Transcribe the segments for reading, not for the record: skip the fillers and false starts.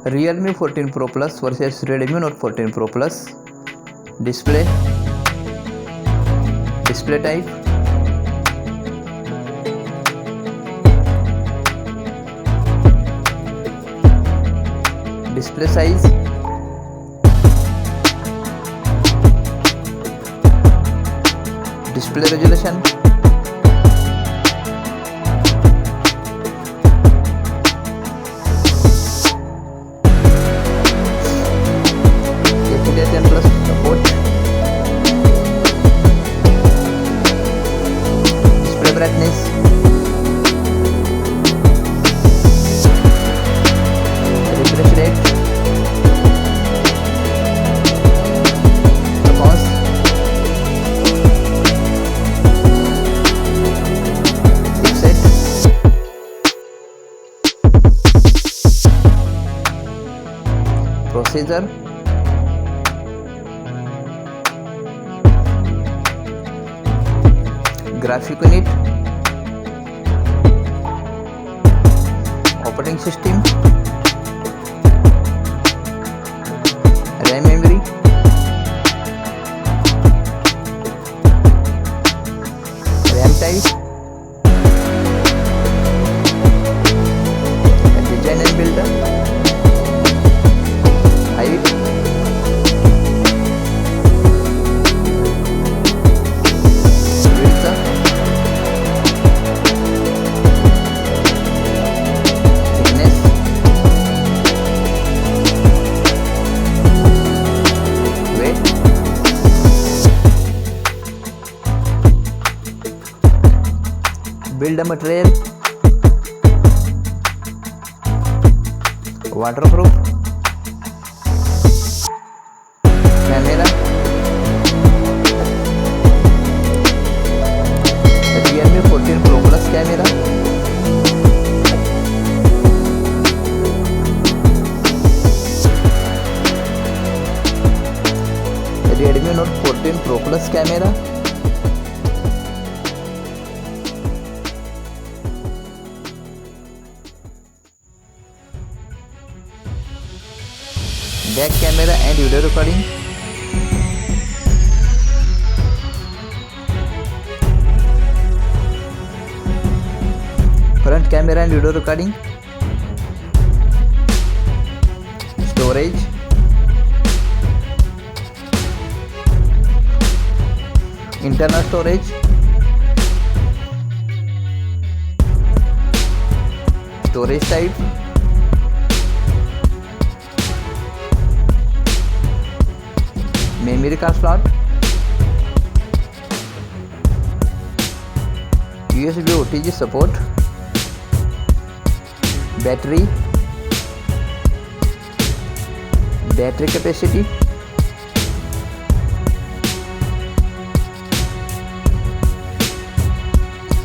Realme 14 Pro Plus versus Redmi Note 14 Pro Plus. Display type, display size, display resolution, HDR10 Plus support, display brightness, refresh rate, response, chipset, processor, graphic unit, operating system, RAM memory, RAM type, design and builder, height, width, thickness, weight, build a material, waterproof, camera, Realme 14 Pro Plus camera, Redmi Note 14 Pro Plus camera, back camera and video recording, front camera and video recording, storage, internal storage, storage type, memory card slot, USB OTG support, battery capacity,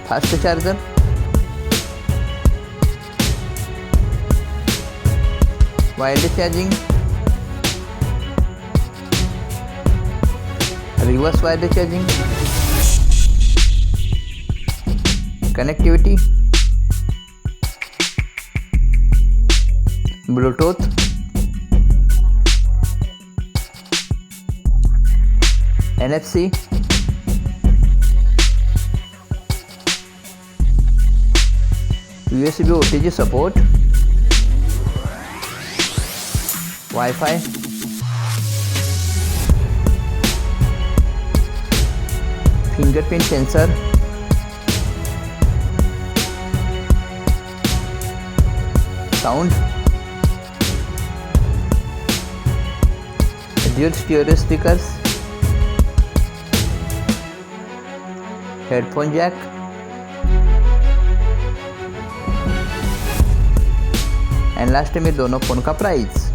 fast charger, wireless charging, reverse wireless charging, connectivity, Bluetooth, NFC, USB OTG support, Wi-Fi, fingerprint sensor, sound, dual stereo speakers, headphone jack, and last में दोनों phone का price.